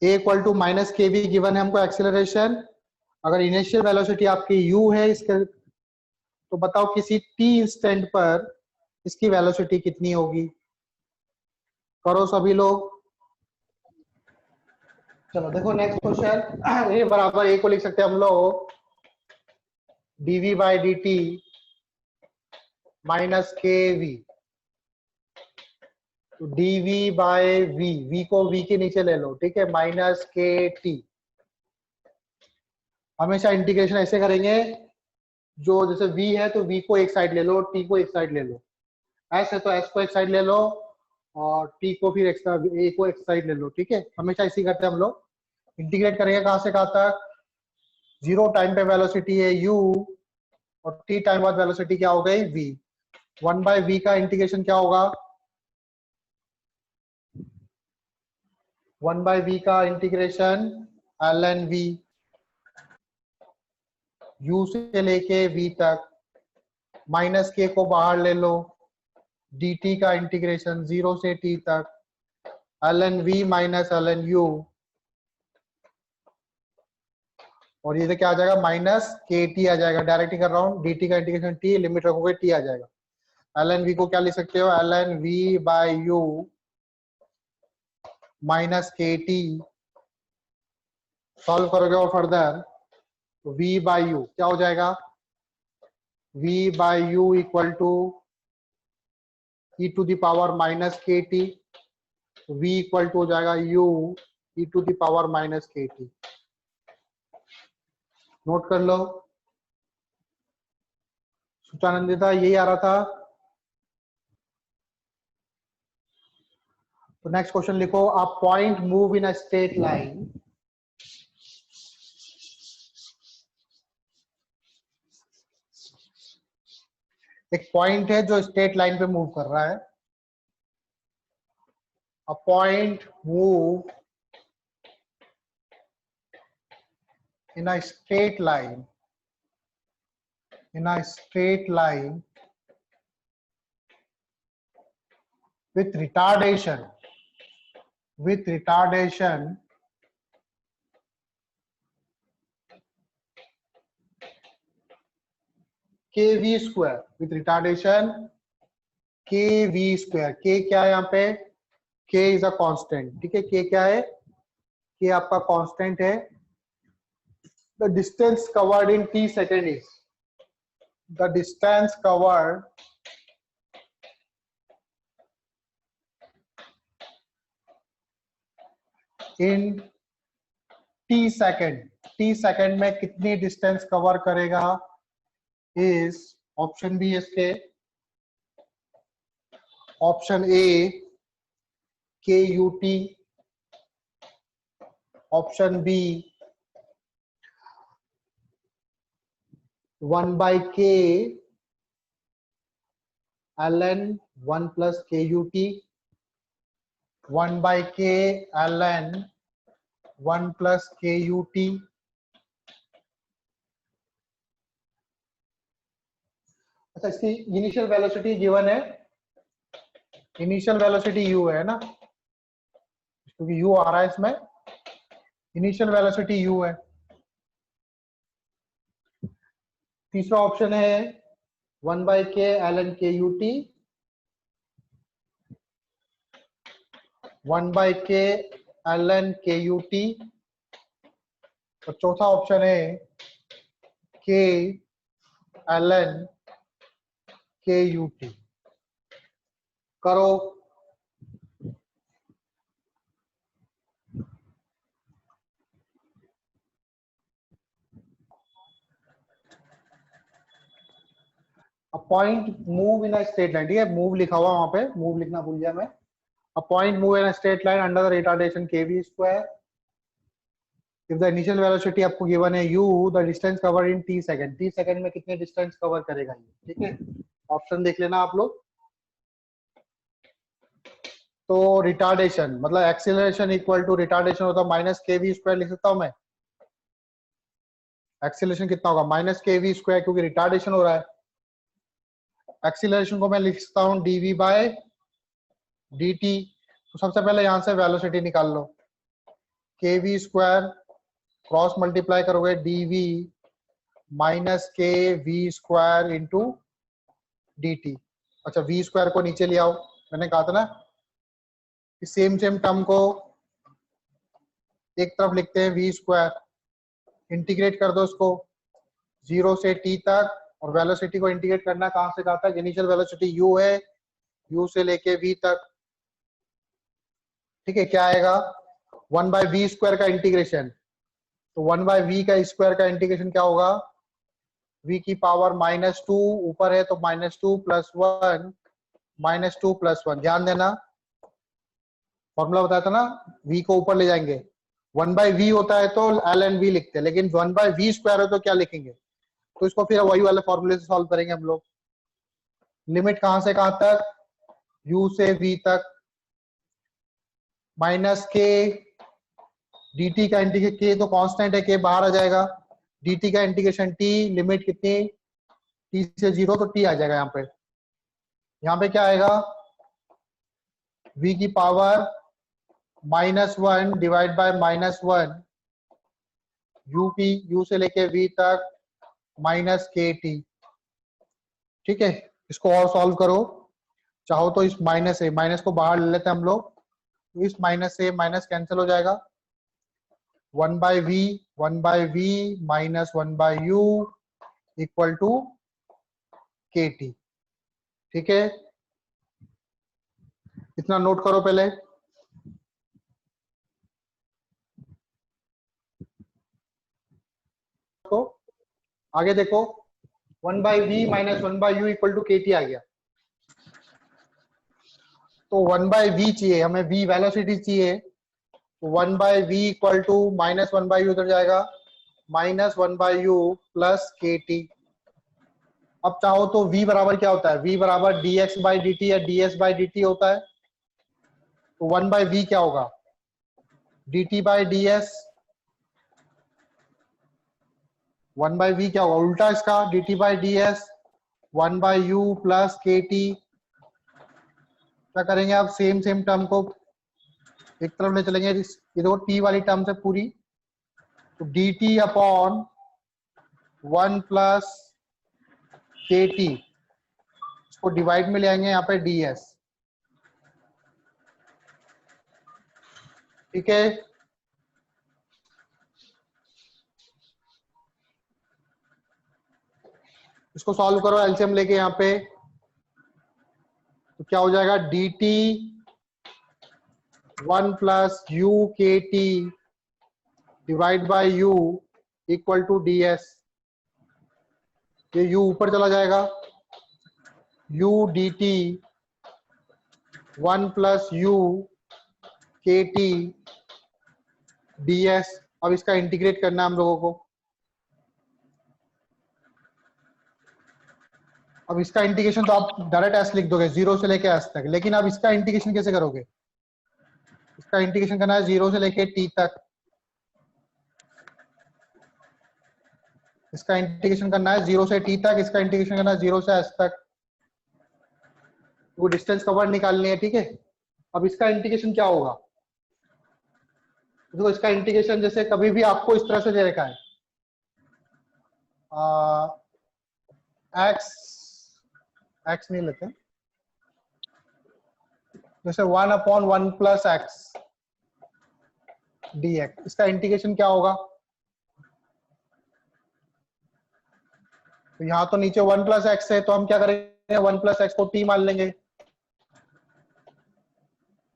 A equal to minus K we given है हमको acceleration. अगर इनिशियल वेलोसिटी आपकी यू है इसके, तो बताओ किसी टी इंस्टेंट पर इसकी वेलोसिटी कितनी होगी। करो सभी लोग। चलो देखो नेक्स्ट क्वेश्चन। ए बराबर ए को लिख सकते हैं हम लोग dv by D T minus K we. तो dv बाय v को v के नीचे ले लो, ठीक है, माइनस के टी। हमेशा इंटीग्रेशन ऐसे करेंगे, जो जैसे v है तो v को एक साइड ले लो, t को एक साइड ले लो। s है तो s को एक साइड ले लो और t को फिर एक्स्ट्रा a को एक साइड ले लो, ठीक है। हमेशा इसी करते हैं हम लोग। इंटीग्रेट करेंगे कहां से कहां तक, 0 टाइम पे वेलोसिटी है u और t टाइम बाद वेलोसिटी क्या हो गई v। 1 बाय v का इंटीग्रेशन क्या होगा, 1 बाय v का इंटीग्रेशन ln v, u से लेके v तक, माइनस के को बाहर ले लो, dt का इंटीग्रेशन 0 से t तक, ln v minus ln u, और ये क्या आ जाएगा, माइनस के टी आ जाएगा। डायरेक्ट ही कर रहा हूँ, dt का इंटीग्रेशन t, लिमिट रखोगे t आ जाएगा। ln v को क्या लिख सकते हो, ln v by u minus K T. Solve करोगे और फर्दर तो v बाय u क्या हो जाएगा, v by u equal to e to the power minus K T. v equal to हो जाएगा u e to the power minus K T. Note कर लो। सुचानंदिता यही आ रहा था। तो नेक्स्ट क्वेश्चन लिखो, a point move in a straight line एक पॉइंट है जो स्ट्रेट लाइन पे मूव कर रहा है। A point move in a straight line, in a straight line with retardation kv square, with retardation kv square। k क्या है यहाँ पे, k is a constant, ठीक है। k क्या है, k आपका constant है। the distance covered in t second is, the distance covered in t second, t second में कितनी डिस्टेंस कवर करेगा, इज ऑप्शन बी इसके, option A K U T, option B 1 by K ln 1 plus K U T, 1 by K ln 1 plus K U T. अच्छा, इसकी initial velocity given है, initial velocity u है ना, क्योंकि u आ रहा है इसमें, इनिशियल वेलोसिटी u है। तीसरा ऑप्शन है 1 बाई के ln के U T, 1 by K ln के यू टी, और चौथा ऑप्शन है के ln के यू टी। करो। A point move in a straight line, ठीक है, मूव लिखा हुआ वहां पे, मूव लिखना भूल गया मैं। A point move in a straight line under the retardation kv square. If the initial velocity आपको गिवन है u, the distance cover in t second, t second में कितने डिस्टेंस कवर करेगा ये, ठीक है। ऑप्शन देख लेना आप लोग। तो रिटार्डेशन मतलब एक्सीलरेशन इक्वल टू रिटार्डेशन होता है माइनस के वी स्क्वायर, लिख सकता हूं मैं। एक्सीलरेशन कितना होगा, माइनस के वी स्क्वायर, क्योंकि रिटार्डेशन हो रहा है। एक्सीलरेशन को मैं लिख सकता हूं dv बाय dt। तो सबसे पहले यहां से वेलोसिटी निकाल लो, K V square cross multiply करोगे D V minus K V square into D T. अच्छा वी स्क्वायर को नीचे ले आओ, मैंने कहा था ना कि सेम सेम टर्म को एक तरफ लिखते हैं वी स्क्वायर, इंटीग्रेट कर दो उसको 0 से t तक, और वेलोसिटी को इंटीग्रेट करना कहां से कहा था, इनिशियल वेलोसिटी u है, u से लेके v तक। ठीक है, क्या आएगा 1 बाय वी स्क्वायर का इंटीग्रेशन, तो 1 बाय वी का स्क्वायर का इंटीग्रेशन क्या होगा, v की पावर -2 ऊपर है तो -2 + 1 -2 + 1। ध्यान देना फॉर्मूला बताया था ना, v को ऊपर ले जाएंगे, 1 बाय वी होता है तो एल एंड वी लिखते हैं, लेकिन 1 बाय वी स्क्वायर है तो क्या लिखेंगे, तो इसको फिर वही वाले फॉर्मूले से सॉल्व करेंगे हम लोग। लिमिट कहां से कहां तक, u से v तक, माइनस के dt का इंटीग्रेशन, k तो कांस्टेंट है, k बाहर आ जाएगा, dt का इंटीग्रेशन t, लिमिट कितनी t से 0 तो t आ जाएगा यहाँ पे क्या आएगा v की पावर -1 डिवाइड बाय -1 u से लेके v तक माइनस के टी। ठीक है, इसको और सॉल्व करो, चाहो तो इस माइनस को बाहर ले लेते हैं हम लोग, तो इस माइनस से माइनस कैंसिल हो जाएगा, 1 by V minus 1 by U equal to K T. ठीक है, इतना नोट करो पहले। तो आगे देखो 1 by V minus 1 by U equal to K T आ गया, तो 1 बाय वी चाहिए हमें, v वेलोसिटी चाहिए, तो 1 by V equal to -1 by U उधर जाएगा, -1 by U plus K T. अब चाहो तो v बराबर क्या होता है, v बराबर dx बाई dt या ds बाई dt होता है, तो 1 बाय वी क्या होगा, dt by ds, 1 by V क्या होगा उल्टा इसका, dt by ds, 1 by U plus K T. क्या करेंगे आप, सेम टर्म को एक तरफ ले चलेंगे, ये देखो t वाली टर्म से पूरी, तो dt upon 1 plus K T, इसको डिवाइड में ले आएंगे यहाँ पे ds। ठीक है, इसको सॉल्व करो एलसीएम लेके यहाँ पे, तो क्या हो जाएगा dt 1 plus U K T divide by U equal to ds। ये u ऊपर चला जाएगा, u dt 1 plus U K T ds। अब इसका इंटीग्रेट करना है हम लोगों को, अब इसका इंटीग्रेशन तो आप डायरेक्ट s लिख दोगे 0 से लेके s तक, लेकिन अब इसका इंटीग्रेशन कैसे करोगे, इसका इंटीग्रेशन करना है 0 से लेके t तक, इसका इंटीग्रेशन करना है 0 से t तक, इसका इंटीग्रेशन करना है 0 से s तक, वो डिस्टेंस कवर निकालनी है। ठीक है, अब इसका इंटीग्रेशन क्या होगा, देखो इसका इंटीग्रेशन जैसे कभी भी आपको इस तरह से दे रखा है, x नहीं लेते, जैसे 1/1 प्लस x dx, इसका इंटीग्रेशन क्या होगा, तो यहाँ तो नीचे 1 प्लस एक्स है, तो हम क्या करेंगे 1 प्लस एक्स को t मान लेंगे।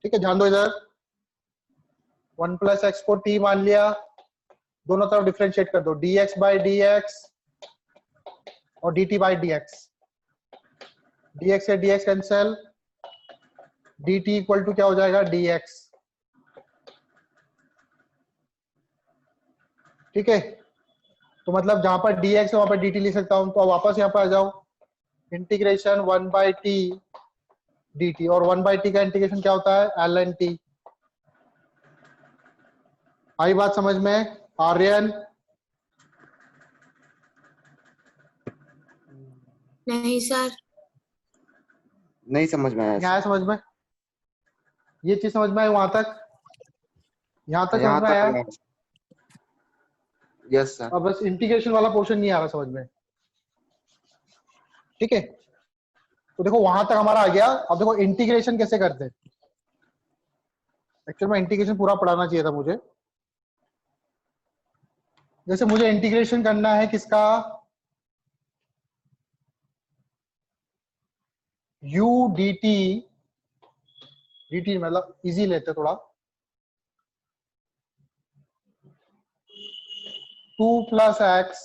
ठीक है, ध्यान दो इधर, 1 प्लस एक्स को t मान लिया, दोनों तरफ डिफरेंशिएट कर दो, dx बाई dx और dt बाई dx, dx से dx cancel, dt equal to क्या हो जाएगा dx। ठीक है, तो मतलब जहां पर dx है वहां पर dt लिख सकता हूं, तो वापस यहाँ पर आ जाओ, इंटीग्रेशन 1 बाई टी dt, और 1 बाई टी का इंटीग्रेशन क्या होता है ln t। आई बात समझ में, आर्यन? नहीं सर, नहीं समझ में आया क्या है समझ में, ये चीज समझ में आई वहां तक? यहाँ तक यहाँ समझ में तक आया? Yes sir. अब बस इंटीग्रेशन वाला पोर्शन नहीं आ रहा समझ में, ठीक है? तो देखो वहां तक हमारा आ गया। अब देखो इंटीग्रेशन कैसे करते हैं। एक्चुअली में इंटीग्रेशन पूरा पढ़ाना चाहिए था मुझे। जैसे मुझे इंटीग्रेशन करना है किसका, u dt, dt मतलब इजी लेते थोड़ा, 2 प्लस एक्स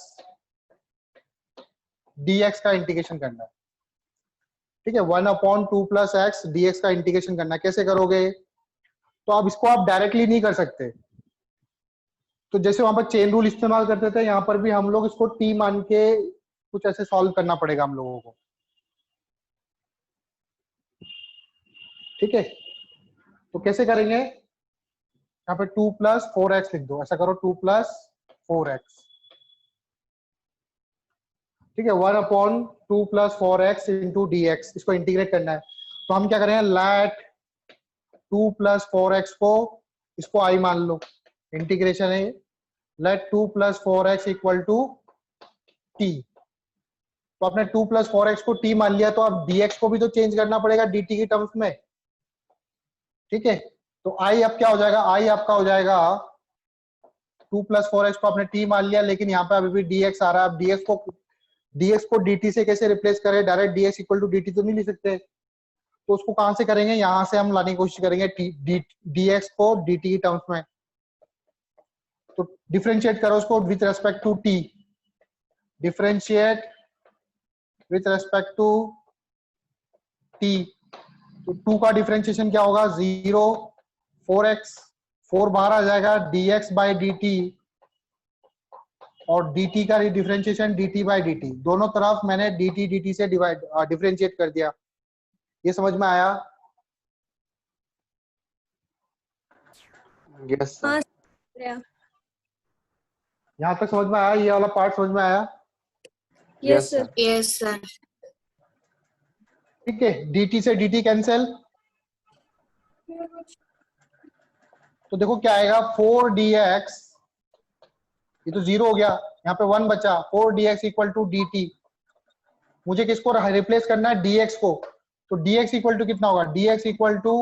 dx का इंटीग्रेशन करना है, ठीक है? 1/2 प्लस एक्स dx का इंटीग्रेशन करना है। कैसे करोगे? तो अब इसको आप डायरेक्टली नहीं कर सकते, तो जैसे वहां पर चेन रूल इस्तेमाल करते थे, यहाँ पर भी हम लोग इसको t मान के कुछ ऐसे सॉल्व करना पड़ेगा हम लोगों को, ठीक है? तो कैसे करेंगे? यहाँ पे 2 प्लस 4x लिख दो, ऐसा करो 2 प्लस 4x, ठीक है? 1/2 प्लस 4x इंटू dx, इसको इंटीग्रेट करना है। तो हम क्या करेंगे, लेट 2 प्लस 4x को, इसको i मान लो, इंटीग्रेशन है, let 2 plus 4x equal to t। तो आपने 2 प्लस 4x को t मान लिया, तो अब dx को भी तो चेंज करना पड़ेगा dt की टर्म्स में, ठीक है? तो i अब क्या हो जाएगा, i आपका हो जाएगा 2 प्लस 4x को आपने t मान लिया, लेकिन यहाँ पे अभी भी dx आ रहा है। अब dx को dt से कैसे रिप्लेस करें? Direct dx equal to dt तो नहीं लिख सकते, तो उसको कहां से करेंगे? यहां से हम लाने की कोशिश करेंगे dx को dt की टर्म्स में। तो डिफरेंशिएट करो उसको with respect to t, differentiate with respect to t। तो 2 का डिफरेंशिएशन क्या होगा? 0, 4x, 4 बाहर आ जाएगा, dx बाई dt, और dt का डिफरेंशिएशन dt बाई dt, दोनों तरफ मैंने dt से डिफरेंशिएट कर दिया। ये समझ में आया? Yes sir. यहाँ तक समझ में आया? ये वाला पार्ट समझ में आया? Yes sir. Yes sir. ठीक है, dt से dt कैंसिल, तो देखो क्या आएगा, 4dx, ये तो 0 हो गया, यहाँ पे 1 बचा, 4dx इक्वल टू dt। मुझे किसको रिप्लेस करना है? dx को। तो dx इक्वल टू कितना होगा? dx equal to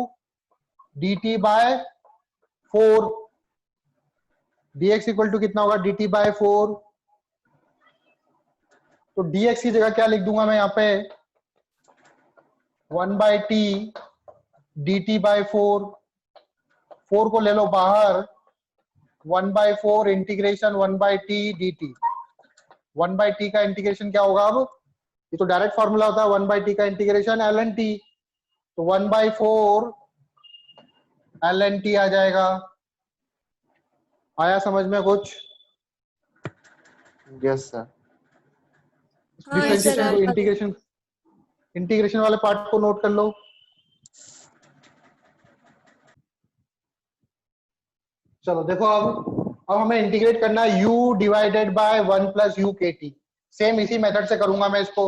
dt by 4, dx equal to कितना होगा? dt by 4। तो dx की जगह क्या लिख दूंगा मैं यहाँ पे? 1 बाई टी dt बाय 4, 4 को ले लो बाहर, 1 by 4 integration 1 by T dt। 1 by T का इंटीग्रेशन क्या होगा? अब ये तो डायरेक्ट फॉर्मूला होता है, 1 बाई टी का इंटीग्रेशन ln t, तो 1 बाई 4 ln t आ जाएगा। आया समझ में कुछ? Yes sir. डिफरेंशिएशन को इंटीग्रेशन वाले पार्ट को नोट कर लो। चलो देखो, अब हमें इंटीग्रेट करना है u divided by 1 plus U K T. Same इसी मेथड से करूंगा मैं इसको,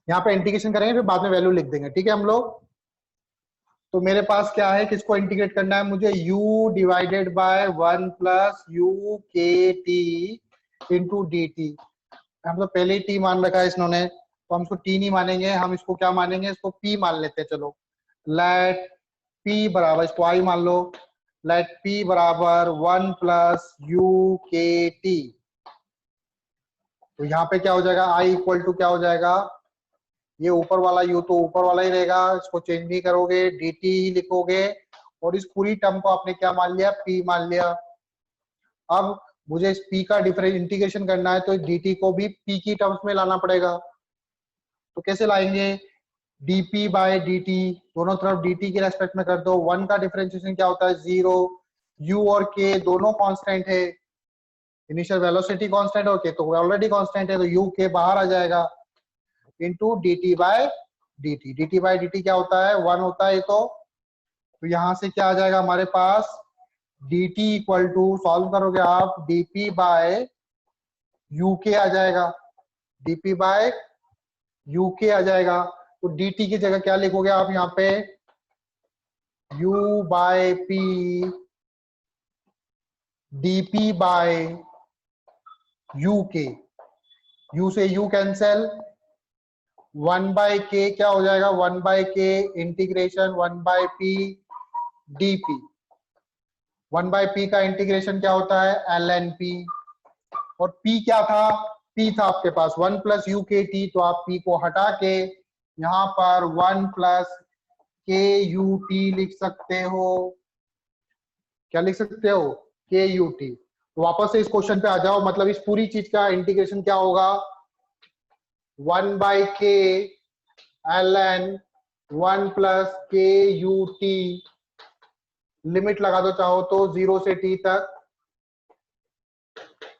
यहाँ पे इंटीग्रेशन करेंगे फिर बाद में वैल्यू लिख देंगे, ठीक है हम लोग? तो मेरे पास क्या है, किसको इंटीग्रेट करना है मुझे? u divided by 1 plus U K T into D T. हम तो पहले ही t मान रखा है इन्होंने, तो हम इसको t नहीं मानेंगे, हम इसको क्या मानेंगे? इसको p मान लेते हैं। चलो, लेट p बराबर, इसको i मान लो, लेट p बराबर 1 प्लस यू के टी। तो यहाँ पे क्या हो जाएगा? i इक्वल टू क्या हो जाएगा? ये ऊपर वाला u तो ऊपर वाला ही रहेगा, इसको चेंज नहीं करोगे, dt ही लिखोगे, और इस पूरी टर्म को आपने क्या मान लिया? p मान लिया। अब मुझे इस p का डिफरेंट इंटीग्रेशन करना है, तो dt को भी p की टर्म्स में लाना पड़ेगा। तो कैसे लाएंगे? dp बाय dt, दोनों तरफ dt के रेस्पेक्ट में कर दो। 1 का डिफरेंशिएशन क्या होता है? 0। u और k दोनों कांस्टेंट है, इनिशियल वेलोसिटी कांस्टेंट और k तो ऑलरेडी कांस्टेंट है, तो u k बाहर आ जाएगा, into dt by dt। dt by dt क्या होता है? 1 होता है। तो यहाँ से क्या आ जाएगा हमारे पास? dt इक्वल टू, सॉल्व करोगे आप, dp बाय uk आ जाएगा, dp बाय uk आ जाएगा। तो dt की जगह क्या लिखोगे आप यहाँ पे? u by p dp by uk, u से u कैंसल, 1 बाय के क्या हो जाएगा, 1 बाय के integration 1 by P DP. 1 by P का इंटीग्रेशन क्या होता है, एल एन पी, और p क्या था, p था आपके पास 1 प्लस यू के टी, तो आप p को हटा के यहाँ पर 1 प्लस के यू टी लिख सकते हो। क्या लिख सकते हो, के यू टी। तो वापस से इस क्वेश्चन पे आ जाओ, मतलब इस पूरी चीज का इंटीग्रेशन क्या होगा, 1 by K L N 1 plus K U T, limit लगा दो चाहो तो 0 से t तक,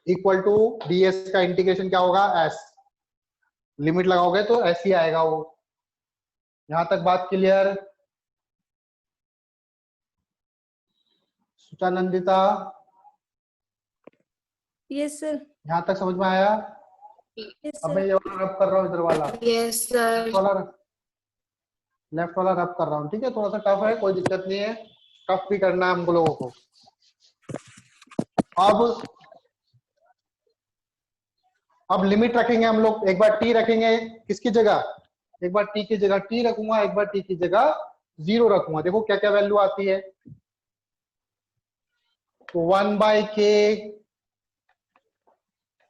इक्वल टू ds का इंटीग्रेशन क्या होगा, s। लिमिट लगाओगे तो s ही आएगा वो। यहां तक बात क्लियर, सुचानंदिता, यस सर। यहां तक समझ में आया। यस अब मैं सर। ये वाला रब कर रहा हूँ, इधर वाला यस सर। लेफ्ट वाला रब कर रहा हूँ, ठीक है। थोड़ा सा टफ है, कोई दिक्कत नहीं है, टफ भी करना है हम लोगों को। अब लिमिट रखेंगे हम लोग, एक बार t रखेंगे किसकी जगह, एक बार t की जगह t रखूंगा, एक बार t की जगह 0 रखूंगा। देखो क्या क्या वैल्यू आती है, तो 1 by K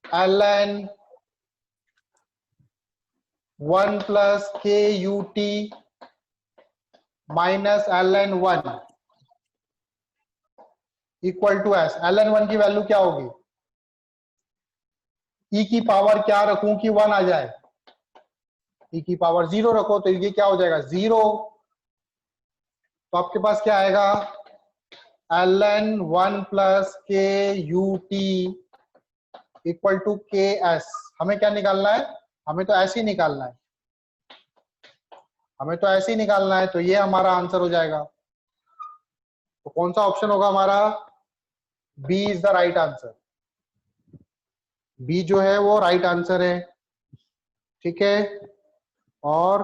L N 1 plus K U T minus L N 1 equal to S. L N 1 की वैल्यू क्या होगी, e की पावर क्या रखूं कि 1 आ जाए, e की पावर 0 रखो तो ये क्या हो जाएगा, 0। तो आपके पास क्या आएगा, L N 1 plus K U T equal to के एस। हमें क्या निकालना है, हमें तो ऐसे ही निकालना है, हमें तो ऐसे ही निकालना है, तो ये हमारा आंसर हो जाएगा। तो कौन सा ऑप्शन होगा हमारा, B is the right answer. B जो है वो राइट आंसर है, ठीक है। और